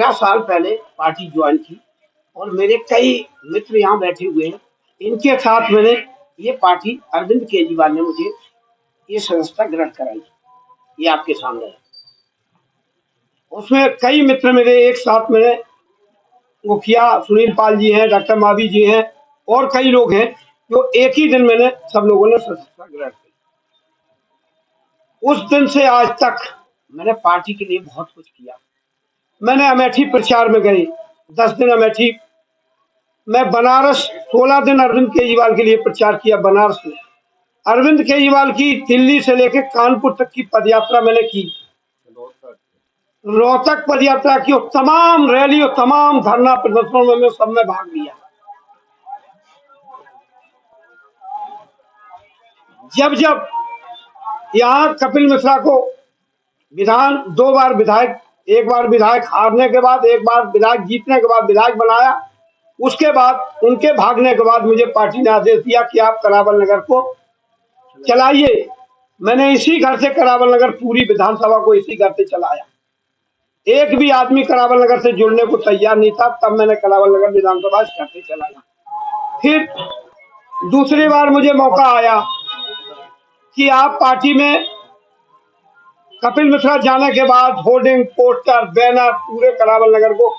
13 साल पहले party join की और मेरे कई मित्र यहाँ बैठे हुए हैं, इनके साथ मैंने ये पार्टी अरविंद केजरीवाल ने मुझे ये सदस्यता ग्रहण कराई, ये आपके सामने है। उसमें कई मित्र मेरे एक साथ मैंने वो किया, सुनील पाल जी हैं, डॉक्टर मावी जी हैं और कई लोग हैं जो एक ही दिन मैंने सब लोगों ने सदस्यता ग्रहण की। उस दिन से आज तक मैंने पार्टी के लिए बहुत कुछ किया। मैंने अमेठी प्रचार में गई, 10 दिन अमेठी, मैं बनारस 16 दिन अरविंद केजरीवाल के लिए प्रचार किया बनारस में। अरविंद केजरीवाल की दिल्ली से लेकर कानपुर तक की पदयात्रा मैंने की, रोहतक पदयात्रा की, और तमाम रैली और तमाम धरना प्रदर्शनों में सब में भाग लिया। जब जब यहाँ कपिल मिश्रा को विधान 2 बार विधायक, एक बार विधायक हारने के बाद, एक बार विधायक जीतने के बाद विधायक बनाया, उसके बाद उनके भागने के बाद मुझे पार्टी ने आदेश दिया कि आप करावल नगर को चलाइए। मैंने इसी घर से करावल नगर पूरी विधानसभा को इसी घर से चलाया। एक भी आदमी करावल नगर से जुड़ने को तैयार नहीं था, तब मैंने करावल नगर विधानसभा इस घर से चलाया। फिर दूसरी बार मुझे मौका आया कि आप पार्टी में, कपिल मिश्रा जाने के बाद होर्डिंग, पोस्टर, बैनर पूरे करावल नगर को,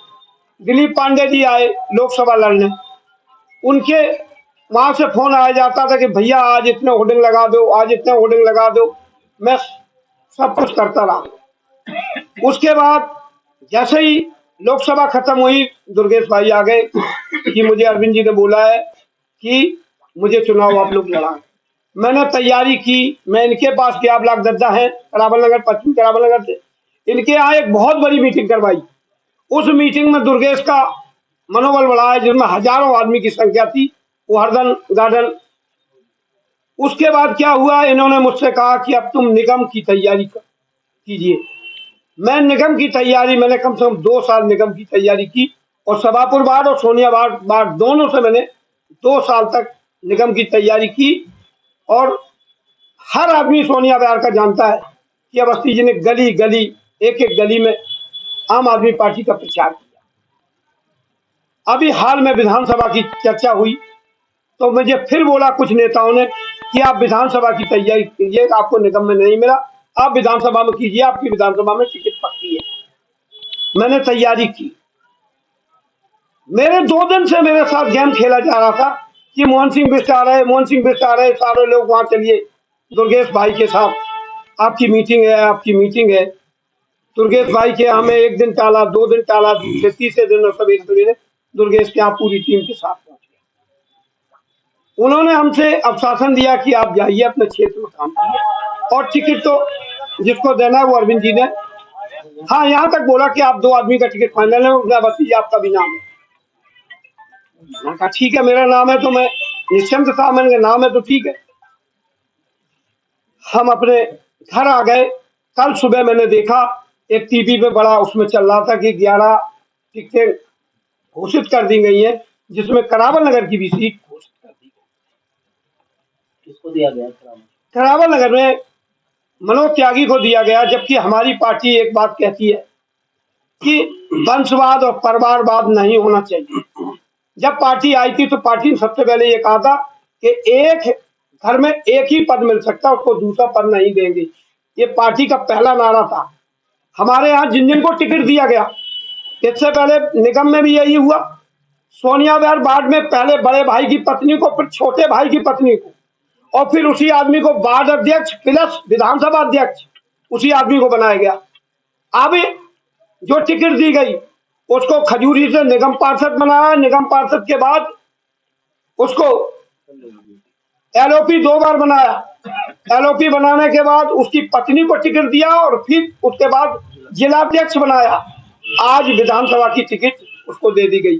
दिलीप पांडे जी आए लोकसभा लड़ने, उनके वहां से फोन आया जाता था कि भैया आज इतने होर्डिंग लगा दो, आज इतने होर्डिंग लगा दो। मैं सब कुछ करता रहा। उसके बाद जैसे ही लोकसभा खत्म हुई, दुर्गेश भाई आ गए कि मुझे अरविंद जी ने बोला है कि मुझे चुनाव आप लोग लड़ा। मैंने तैयारी की, मैं इनके पास गया, ब्लॉक दद्दा है करावल नगर, पश्चिम करावल नगर से, इनके यहाँ एक बहुत बड़ी मीटिंग करवाई। उस मीटिंग में दुर्गेश का मनोबल बढ़ाया, जिसमें हजारों आदमी की संख्या थी, वो हरदन गार्डन। उसके बाद क्या हुआ, इन्होंने मुझसे कहा कि अब तुम निगम की तैयारी कीजिए। मैं निगम की तैयारी, मैंने कम से कम 2 साल निगम की तैयारी की, और सभापुर वार्ड और सोनिया वार्ड दोनों से मैंने 2 साल तक निगम की तैयारी की। और हर आदमी सोनिया वार्ड का जानता है कि अवस्थी जी ने गली गली, एक एक गली में आम आदमी पार्टी का प्रचार किया। अभी हाल में विधानसभा की चर्चा हुई तो मुझे फिर बोला कुछ नेताओं ने कि आप विधानसभा की तैयारी कीजिए, आपको निगम में नहीं मिला, आप विधानसभा में कीजिए, आपकी विधानसभा में टिकट पक्की है। मैंने तैयारी की। मेरे 2 दिन से मेरे साथ गेम खेला जा रहा था कि मोहन सिंह बिष्ट आ रहे, मोहन सिंह बिष्ट आ रहे, सारे लोग वहां चलिए दुर्गेश भाई के साथ, आपकी मीटिंग है, आपकी मीटिंग है। दुर्गेश भाई के हमें 1 दिन टाला, 2 दिन टाला, तीसरे दिन और सब एक सवेरे दुर्गेश के यहाँ पूरी टीम के साथ पहुंच गया। उन्होंने हमसे आश्वासन दिया कि आप जाइए अपने क्षेत्र में काम कीजिए, और टिकट तो जिसको देना है वो अरविंद जी ने, हाँ यहाँ तक बोला कि आप 2 आदमी का टिकट फाइनल है, उसने बस आपका भी नाम है। मैंने कहा ठीक है, मेरा नाम है तो मैं निश्चिंत था, मैंने कहा नाम है तो ठीक है। हम अपने घर आ गए। कल सुबह मैंने देखा एक टीवी पे बड़ा उसमें चल रहा था कि 11 टिकटें घोषित कर दी गई है, जिसमें करावल नगर की भी सीट घोषित कर दी गई। किसको दिया गया? करावल नगर में मनोज त्यागी को दिया गया, जबकि हमारी पार्टी एक बात कहती है कि वंशवाद और परिवारवाद नहीं होना चाहिए। जब पार्टी आई थी तो पार्टी ने सबसे पहले ये कहा था कि एक घर में एक ही पद मिल सकता, उसको दूसरा पद नहीं देंगे। ये पार्टी का पहला नारा था। हमारे यहाँ जिन जिन को टिकट दिया गया, इससे पहले निगम में भी यही हुआ। सोनिया वार्ड में पहले बड़े भाई की पत्नी को, फिर छोटे भाई की पत्नी को, और फिर उसी आदमी को वार्ड अध्यक्ष प्लस विधानसभा अध्यक्ष उसी आदमी को बनाया गया। अब जो टिकट दी गई उसको खजूरी से निगम पार्षद बनाया। निगम पार्षद के बाद उसको एलओपी 2 बार बनाया। एलओपी बनाने के बाद उसकी पत्नी को टिकट दिया, और फिर उसके बाद जिलाध्यक्ष बनाया। आज विधानसभा की टिकट उसको दे दी गई।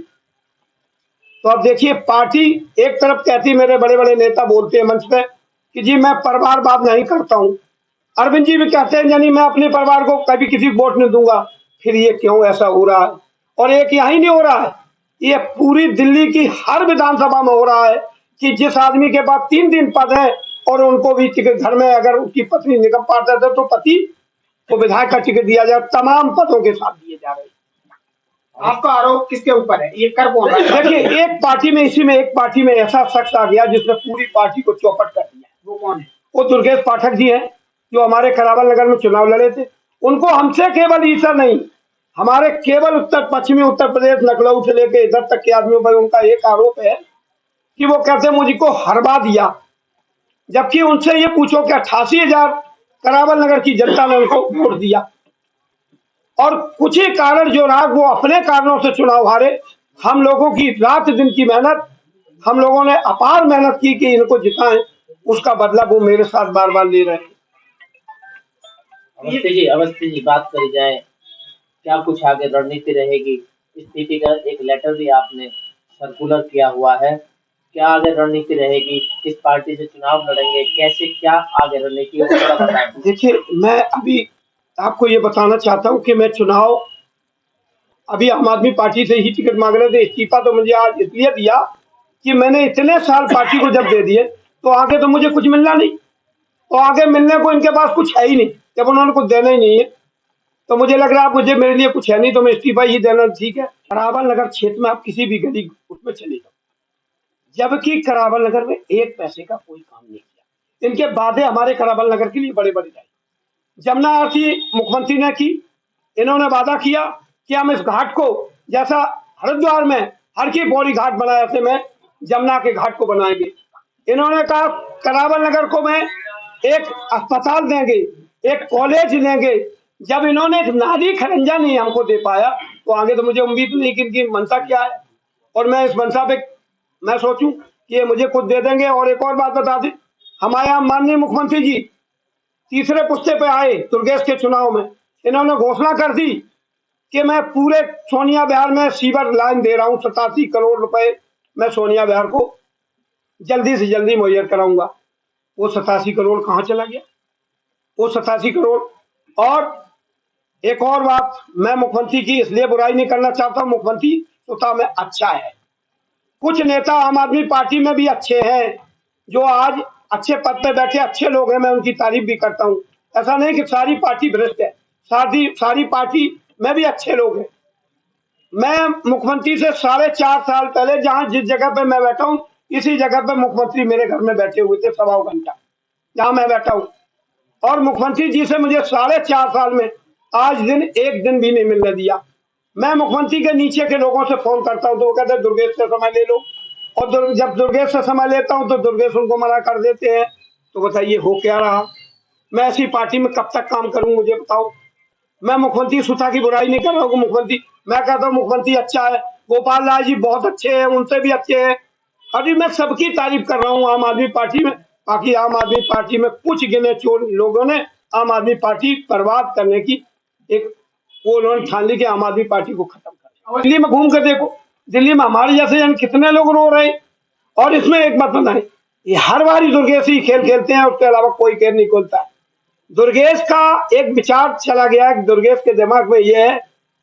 तो अब देखिए, पार्टी एक तरफ कहती, मेरे बड़े बड़े नेता बोलते हैं मंच पे कि जी मैं परिवारवाद नहीं करता हूं। अरविंद जी भी कहते हैं यानी मैं अपने परिवार को कभी किसी वोट नहीं दूंगा। फिर ये क्यों ऐसा हो रहा है? और एक यही नहीं हो रहा है, ये पूरी दिल्ली की हर विधानसभा में हो रहा है कि जिस आदमी के पास 3 पद है और उनको भी टिकट, घर में अगर उसकी पत्नी निगम पार्षद है तो पति को विधायक का टिकट दिया जाए, तमाम पदों के साथ दिए जा रहे हैं। आपका आरोप किसके ऊपर है, ये कर कौन रहा है? देखिए, एक पार्टी में इसी में एक पार्टी में ऐसा शख्स आ गया जिसने पूरी पार्टी को चौपट कर दिया। वो कौन है? वो दुर्गेश पाठक जी हैं, जो हमारे करावल नगर में चुनाव लड़े थे। उनको हमसे केवल ईसा नहीं, हमारे केवल पश्चिमी उत्तर प्रदेश लखनऊ से लेकर इधर तक के आदमियों पर उनका एक आरोप है कि वो कहते मुझको हरवा दिया, जबकि उनसे ये पूछो कि 88,000 करावल नगर की जनता ने उनको वोट दिया और कुछ ही कारण जो रहा वो अपने कारणों से चुनाव हारे। हम लोगों की रात दिन की मेहनत, हम लोगों ने अपार मेहनत की कि इनको जिताएं, उसका बदला वो मेरे साथ बार बार ले रहे हैं। अवस्थी जी बात करी जाए, क्या कुछ आगे रणनीति रहेगी? स्थिति का एक लेटर भी आपने सर्कुलर किया हुआ है, क्या आगे रणनीति रहेगी? किस पार्टी से चुनाव लड़ेंगे, कैसे, क्या आगे रणनीति बताएं। देखिए, मैं अभी आपको ये बताना चाहता हूँ कि मैं चुनाव अभी आम आदमी पार्टी से ही टिकट मांग रहे थे। इस्तीफा तो मुझे आज इसलिए दिया कि मैंने इतने साल पार्टी को जब दे दिए तो आगे तो मुझे कुछ मिलना नहीं, तो आगे मिलने को इनके पास कुछ है ही नहीं। जब उन्होंने कुछ देना ही नहीं है तो मुझे लग रहा है मुझे मेरे लिए कुछ है नहीं, तो मैं इस्तीफा ही देना ठीक है। करावल नगर क्षेत्र में आप किसी भी गली उसमें चले जाओ, जबकि करावल नगर में एक पैसे का कोई काम नहीं किया। इनके वादे हमारे करावल नगर के लिए बड़े बड़े रहे। जमुना आरती मुख्यमंत्री ने की, इन्होंने वादा किया कि हम इस घाट को जैसा हरिद्वार में हर की पौड़ी घाट बनाया थे मैं जमुना के घाट को बनाएंगे। इन्होंने कहा करावल नगर को मैं एक अस्पताल देंगे, एक कॉलेज देंगे। जब इन्होंने एक नाली खरंजा नहीं हमको दे पाया तो आगे तो मुझे उम्मीद नहीं कि इनकी मनसा क्या है, और मैं इस मनसा पे मैं सोचूं कि ये मुझे खुद दे देंगे। और एक और बात बता दें, हमारे यहाँ माननीय मुख्यमंत्री जी तीसरे पुस्ते पे आए दुर्गेश के चुनाव में, इन्होंने घोषणा कर दी कि मैं पूरे सोनिया बिहार में सीवर लाइन दे रहा हूँ, 87 करोड़ रुपए मैं सोनिया बिहार को जल्दी से जल्दी मुहैया कराऊंगा। वो 87 करोड़ कहाँ चला गया? वो 87 करोड़। और एक और बात, मैं मुख्यमंत्री की इसलिए बुराई नहीं करना चाहता, मुख्यमंत्री स्वतः में अच्छा है। कुछ नेता आम आदमी पार्टी में भी अच्छे हैं जो आज अच्छे पद पे बैठे अच्छे लोग हैं, मैं उनकी तारीफ भी करता हूँ। ऐसा नहीं कि सारी पार्टी भ्रष्ट है, सारी पार्टी में भी अच्छे लोग हैं। मैं मुख्यमंत्री से 4.5 साल पहले जहां जिस जगह पे मैं बैठा हूँ, इसी जगह पे मुख्यमंत्री मेरे घर में बैठे हुए थे 1.25 घंटा जहां मैं बैठा हूँ। और मुख्यमंत्री जी से मुझे 4.5 साल में आज दिन एक दिन भी नहीं मिलने दिया। मैं मुख्यमंत्री के नीचे के लोगों से फोन करता हूँ तो वो कहते हैं दुर्गेश से समय ले लो, और जब दुर्गेश से समय लेता हूँ तो दुर्गेश उनको मना कर देते हैं। तो बताइए हो क्या रहा? मैं ऐसी पार्टी में कब तक काम करूं, मुझे बताओ। मैं मुख्यमंत्री सुधा की बुराई नहीं कर रहा हूँ, मुख्यमंत्री मैं कहता हूँ मुख्यमंत्री अच्छा है, गोपाल राय जी बहुत अच्छे हैं, उनसे भी अच्छे हैं। अभी मैं सबकी तारीफ कर रहा हूँ आम आदमी पार्टी में। बाकी आम आदमी पार्टी में कुछ गिने चोर लोगों ने आम आदमी पार्टी बर्बाद करने की एक वो उन्होंने ठान ली कि आम आदमी पार्टी को खत्म कर। दिल्ली में घूम कर देखो, दिल्ली में हमारे जैसे जन कितने लोग रो रहे। और इसमें एक बात बताएं, ये हर बार ही दुर्गेश ही खेल खेलते हैं, उसके अलावा कोई खेल नहीं खोलता। दुर्गेश का एक विचार चला गया है, दुर्गेश के दिमाग में यह है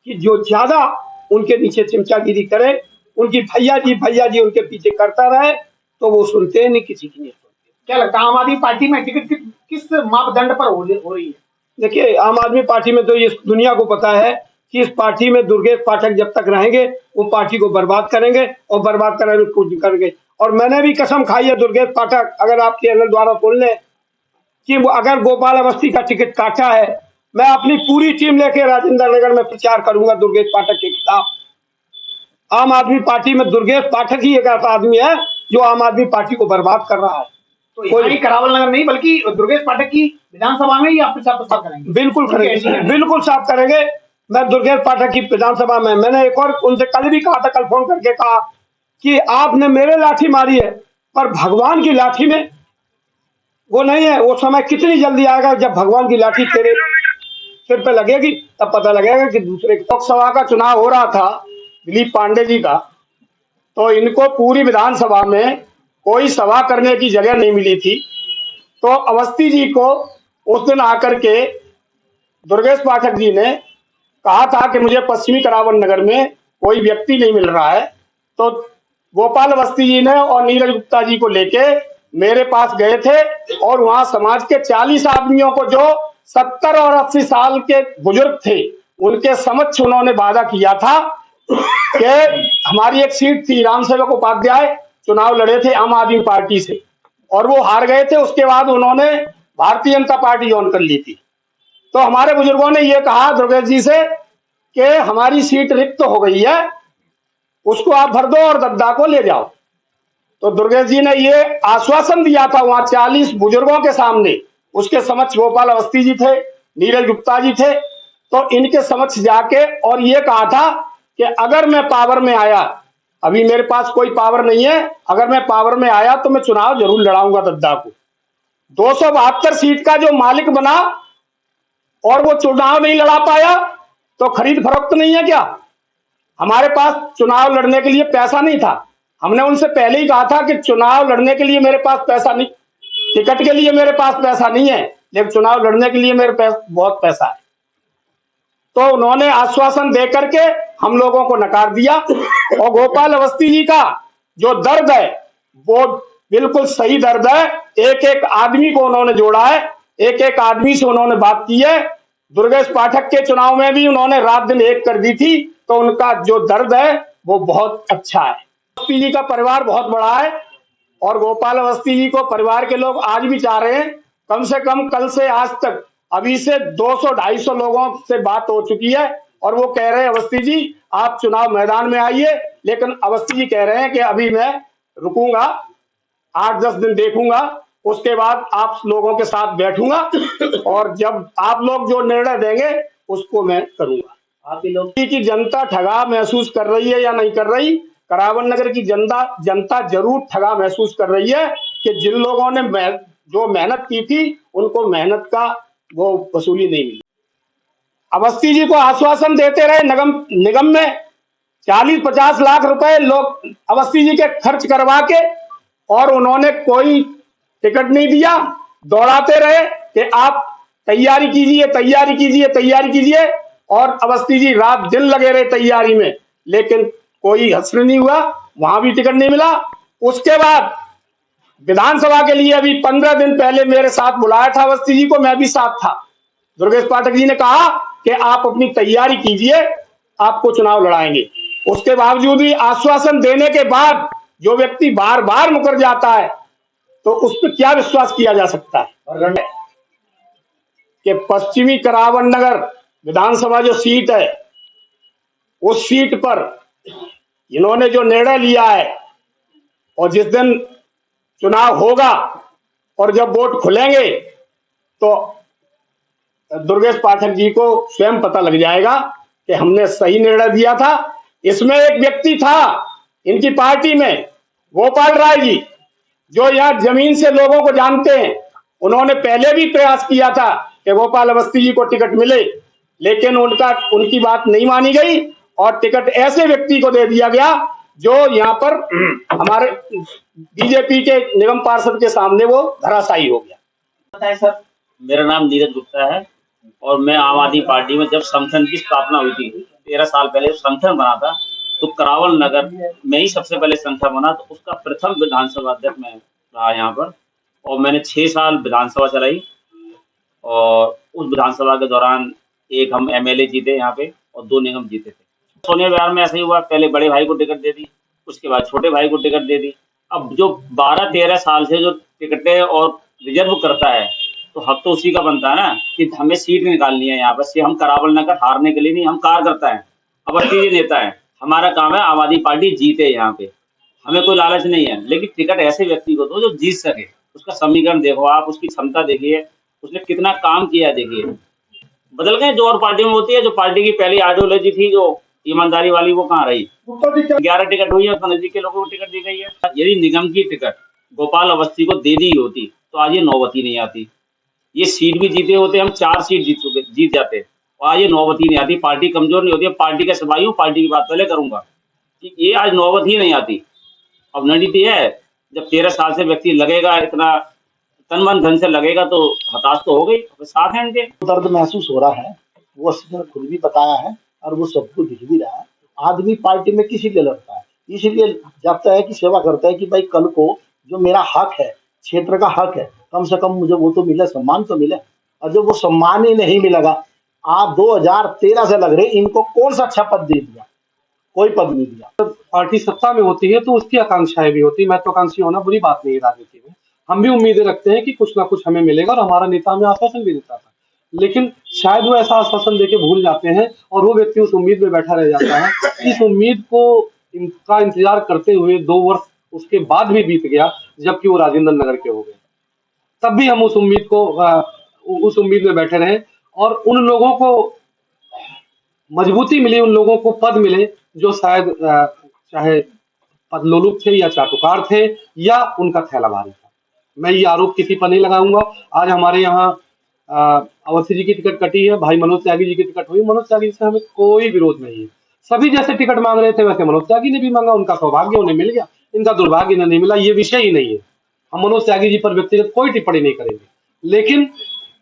कि जो ज्यादा उनके नीचे चिमचागिरी करे, उनकी भैया जी उनके पीछे करता रहे, तो वो सुनते हैं नहीं, किसी की नहीं सुनते। क्या लगता है आम आदमी पार्टी में टिकट किस मापदंड पर हो रही है? देखिए, आम आदमी पार्टी में तो ये दुनिया को पता है कि इस पार्टी में दुर्गेश पाठक जब तक रहेंगे वो पार्टी को बर्बाद करेंगे, और बर्बाद करेंगे कुछ करेंगे। और मैंने भी कसम खाई है दुर्गेश पाठक, अगर आप चैनल द्वारा सुन लें, कि अगर गोपाल अवस्थी का टिकट काटा है, मैं अपनी पूरी टीम लेके राजेंद्र नगर में प्रचार करूंगा दुर्गेश पाठक के खिलाफ। आम आदमी पार्टी में दुर्गेश पाठक ही एक ऐसा आदमी है जो आम आदमी पार्टी को बर्बाद कर रहा है। तो कोई करावल नगर नहीं बल्कि दुर्गेश पाठक की विधानसभा में ही आप प्रचार प्रसार करेंगे? बिल्कुल करेंगे, बिल्कुल साफ करेंगे। मैं दुर्गेश पाठक की विधानसभा में, मैंने एक और उनसे कल भी कहा था, कल फोन करके कहा कि आपने मेरे लाठी मारी है, पर भगवान की लाठी में वो नहीं है। वो समय कितनी जल्दी आएगा जब भगवान की लाठी तेरे सिर पे लगेगी, तब पता लगेगा कि दूसरे। लोकसभा का चुनाव हो रहा था दिलीप पांडे जी का, तो इनको पूरी विधानसभा में कोई सभा करने की जगह नहीं मिली थी। तो अवस्थी जी को उस दिन आकर के दुर्गेश पाठक जी ने कहा था कि मुझे पश्चिमी करावल नगर में कोई व्यक्ति नहीं मिल रहा है। तो गोपाल अवस्थी जी ने और नीरज गुप्ता जी को लेके मेरे पास गए थे, और वहां समाज के 40 आदमियों को जो 70 और 80 साल के बुजुर्ग थे उनके समक्ष उन्होंने वादा किया था कि हमारी एक सीट थी, राम सेवक उपाध्याय चुनाव लड़े थे आम आदमी पार्टी से और वो हार गए थे। उसके बाद उन्होंने भारतीय जनता पार्टी ज्वाइन कर ली थी। तो हमारे बुजुर्गों ने ये कहा दुर्गेश जी से कि हमारी सीट रिक्त हो गई है, उसको आप भर दो और दद्दा को ले जाओ। तो दुर्गेश जी ने ये आश्वासन दिया था वहां 40 बुजुर्गों के सामने। उसके समक्ष गोपाल अवस्थी जी थे, नीरज गुप्ता जी थे। तो इनके समक्ष जाके और ये कहा था कि अगर मैं पावर में आया, अभी मेरे पास कोई पावर नहीं है, अगर मैं पावर में आया तो मैं चुनाव जरूर लड़ाऊंगा दद्दा को। 272 सीट का जो मालिक बना और वो चुनाव नहीं लड़ा पाया तो खरीद फरोख्त नहीं है क्या? हमारे पास चुनाव लड़ने के लिए पैसा नहीं था। हमने उनसे पहले ही कहा था कि चुनाव लड़ने के लिए मेरे पास पैसा नहीं, टिकट के लिए मेरे पास पैसा नहीं है, लेकिन चुनाव लड़ने के लिए मेरे पास बहुत पैसा है। तो उन्होंने आश्वासन दे करके हम लोगों को नकार दिया। और गोपाल अवस्थी जी का जो दर्द है वो बिल्कुल सही दर्द है। एक एक आदमी को उन्होंने जोड़ा है, एक एक आदमी से उन्होंने बात की है। दुर्गेश पाठक के चुनाव में भी उन्होंने रात दिन एक कर दी थी। तो उनका जो दर्द है वो बहुत अच्छा है। अवस्थी जी का परिवार बहुत बड़ा है और गोपाल अवस्थी जी को परिवार के लोग आज भी चाह रहे हैं। कम से कम कल से आज तक अभी से 200-250 लोगों से बात हो चुकी है और वो कह रहे हैं अवस्थी जी आप चुनाव मैदान में आइए। लेकिन अवस्थी जी कह रहे हैं कि अभी मैं रुकूंगा, 8-10 दिन देखूंगा, उसके बाद आप लोगों के साथ बैठूंगा और जब आप लोग जो निर्णय देंगे उसको मैं करूंगा। आप ही लोग की जनता ठगा महसूस कर रही है या नहीं कर रही? करावन नगर की जनता जरूर ठगा महसूस कर रही है कि जिन लोगों ने जो मेहनत की थी उनको मेहनत का वो वसूली नहीं मिली। अवस्थी जी को आश्वासन देते रहे निगम में 40-50 लाख रुपए लोग अवस्थी जी के खर्च करवा के, और उन्होंने कोई टिकट नहीं दिया। दौड़ाते रहे कि आप तैयारी कीजिए, तैयारी कीजिए, तैयारी कीजिए, और अवस्थी जी रात दिन लगे रहे तैयारी में, लेकिन कोई हश्र नहीं हुआ, वहां भी टिकट नहीं मिला। उसके बाद विधानसभा के लिए अभी 15 दिन पहले मेरे साथ बुलाया था अवस्थी जी को, मैं भी साथ था। दुर्गेश पाठक जी ने कहा कि आप अपनी तैयारी कीजिए, आपको चुनाव लड़ाएंगे। उसके बावजूद भी आश्वासन देने के बाद जो व्यक्ति बार बार मुकर जाता है तो उस पर क्या विश्वास किया जा सकता है? कि पश्चिमी करावन नगर विधानसभा जो सीट है, उस सीट पर इन्होंने जो निर्णय लिया है और जिस दिन चुनाव होगा और जब वोट खुलेंगे तो दुर्गेश पाठक जी को स्वयं पता लग जाएगा कि हमने सही निर्णय दिया था। इसमें एक व्यक्ति था इनकी पार्टी में, गोपाल राय जी, जो यहाँ जमीन से लोगों को जानते हैं। उन्होंने पहले भी प्रयास किया था कि गोपाल अवस्थी जी को टिकट मिले, लेकिन उनकी बात नहीं मानी गई और टिकट ऐसे व्यक्ति को दे दिया गया जो यहाँ पर हमारे बीजेपी के निगम पार्षद के सामने वो धराशायी हो गया। बताएं सर। मेरा नाम नीरज गुप्ता है और मैं आम आदमी पार्टी में जब संगठन की स्थापना हुई थी 13 साल पहले संगठन बना था, तो करावल नगर में ही सबसे पहले संगठन बना, तो उसका प्रथम विधानसभा अध्यक्ष मैं रहा यहाँ पर। और मैंने 6 साल विधानसभा चलाई और उस विधानसभा के दौरान एक हम एमएलए जीते यहाँ पे और 2 निगम जीते थे। सोनिया विहार में ऐसा ही हुआ, पहले बड़े भाई को टिकट दे दी, उसके बाद छोटे भाई को टिकट दे दी। अब जो 12-13 साल से जो टिकटें और रिजर्व करता है तो हक तो उसी का बनता है ना कि हमें सीट निकालनी है यहाँ पर। से हम करावल नगर हारने के लिए नहीं, हम कार्य करता है, अवस्थी जी नेता है, हमारा काम है आम आदमी पार्टी जीते यहाँ पे, हमें कोई लालच नहीं है। लेकिन टिकट ऐसे व्यक्ति को दो जो जीत सके, उसका समीकरण देखो आप, उसकी क्षमता देखिए, उसने कितना काम किया देखिए। बदल गए जो और पार्टी में होती है, जो पार्टी की पहली आइडियोलॉजी थी जो ईमानदारी वाली, वो कहाँ रही। 11 टिकट हुई है, उसमें नजदीक के लोगों को टिकट दी गई है। यदि निगम की टिकट गोपाल अवस्थी को दे दी होती तो आज ये नौबती नहीं आती। ये सीट भी जीते होते, हम 4 सीट जीत जाते और आज ये नौबती नहीं आती। पार्टी कमजोर नहीं होती, पार्टी का सिपाही हूँ, पार्टी की बात पहले करूंगा कि ये आज नौबत ही नहीं आती। अब रणनीति है, जब 13 साल से व्यक्ति लगेगा, इतना तन मन धन से लगेगा तो हताश तो हो गई। साथ है इनके दर्द महसूस हो रहा है, वो उसने खुद भी बताया है और वो सबको दिख भी रहा है। आदमी पार्टी में किसी लिए लड़ता है, इसीलिए जाता है कि सेवा करता है कि भाई कल को जो मेरा हक है, क्षेत्र का हक है, कम से कम मुझे वो तो मिले, सम्मान तो मिले। और जब वो सम्मान ही नहीं मिलेगा, आप 2013 से लग रहे, इनको कौन सा अच्छा पद दे दिया, कोई पद नहीं दिया। पार्टी सत्ता में होती है तो उसकी आकांक्षाएं भी होती है। महत्वाकांक्षी होना बुरी बात नहीं है राजनीति में। हम भी उम्मीदें रखते हैं कि कुछ ना कुछ हमें मिलेगा और हमारा नेता हमें आश्वासन भी देता था, लेकिन शायद वो ऐसा आश्वासन देके भूल जाते हैं और वो व्यक्ति उस उम्मीद में बैठा रह जाता है। इस उम्मीद को इनका इंतजार करते हुए 2 वर्ष उसके बाद भी बीत गया, जबकि वो राजेंद्र नगर के हो गए। तब भी हम उस उम्मीद में बैठे रहे और उन लोगों को मजबूती मिली, उन लोगों को पद मिले जो शायद चाहे पदलोलुप थे या चाटुकार थे या उनका थैला भारी था। मैं ये आरोप किसी पर नहीं लगाऊंगा। आज हमारे यहाँ अवस्थी जी की टिकट कटी है, भाई मनोज त्यागी जी की टिकट हुई। मनोज त्यागी से हमें कोई विरोध नहीं है। सभी जैसे टिकट मांग रहे थे वैसे मनोज त्यागी ने भी मांगा, उनका सौभाग्य उन्हें मिल गया, इनका दुर्भाग्य इन्हें नहीं मिला। ये विषय ही नहीं है। हम मनोज त्यागी जी पर व्यक्तिगत कोई टिप्पणी नहीं करेंगे, लेकिन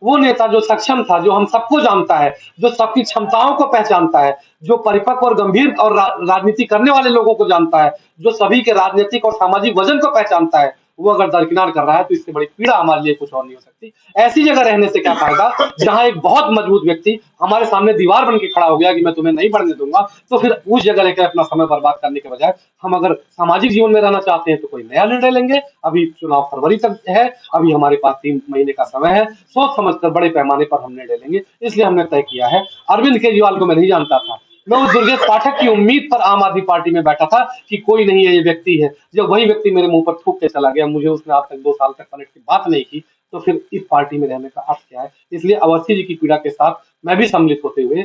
वो नेता जो सक्षम था, जो हम सबको जानता है, जो सबकी क्षमताओं को पहचानता है, जो परिपक्व और गंभीर और राजनीति करने वाले लोगों को जानता है, जो सभी के राजनीतिक और सामाजिक वजन को पहचानता है, वो अगर दरकिनार कर रहा है तो इससे बड़ी पीड़ा हमारे लिए कुछ और नहीं हो सकती। ऐसी जगह रहने से क्या फायदा जहां एक बहुत मजबूत व्यक्ति हमारे सामने दीवार बन के खड़ा हो गया कि मैं तुम्हें नहीं बढ़ने दूंगा। तो फिर उस जगह लेकर अपना समय बर्बाद करने के बजाय हम अगर सामाजिक जीवन में रहना चाहते हैं तो कोई नया निर्णय लेंगे। अभी चुनाव फरवरी तक है, अभी हमारे पास 3 महीने का समय है। सोच समझकर बड़े पैमाने पर हम निर्णय लेंगे, इसलिए हमने तय किया है। अरविंद केजरीवाल को मैं नहीं जानता था, मैं उस दुर्गेश पाठक की उम्मीद पर आम आदमी पार्टी में बैठा था कि कोई नहीं है, ये व्यक्ति है। जब वही व्यक्ति मेरे मुंह पर थूक के चला गया, मुझे उसने आज तक 2 साल तक पलट की बात नहीं की, तो फिर इस पार्टी में रहने का अर्थ क्या है। इसलिए अवस्थी जी की पीड़ा के साथ मैं भी सम्मिलित होते हुए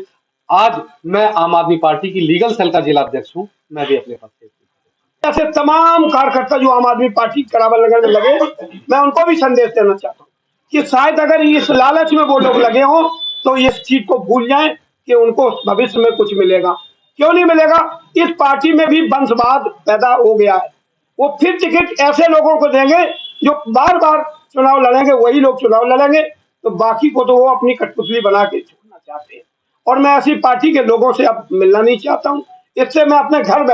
आज मैं आम आदमी पार्टी की लीगल सेल का जिला अध्यक्ष हूँ। मैं भी अपने पद से ऐसे तमाम कार्यकर्ता जो आम आदमी पार्टी करावल नगर में लगे, मैं उनको भी संदेश देना चाहता हूँ कि शायद अगर इस लालच में वो लोग लगे हों तो इस चीज को भूल जाएं कि उनको भविष्य में कुछ मिलेगा। क्यों नहीं मिलेगा? इस पार्टी में भी वंशवाद पैदा हो गया है। वो फिर टिकट ऐसे लोगों को देंगे जो बार बार चुनाव लड़ेंगे, वही लोग चुनाव लड़ेंगे, तो बाकी को तो वो अपनी कठपुतली बना के छोड़ना चाहते हैं। और मैं ऐसी पार्टी के लोगों से अब मिलना नहीं चाहता हूँ। इससे मैं अपने घर बैठ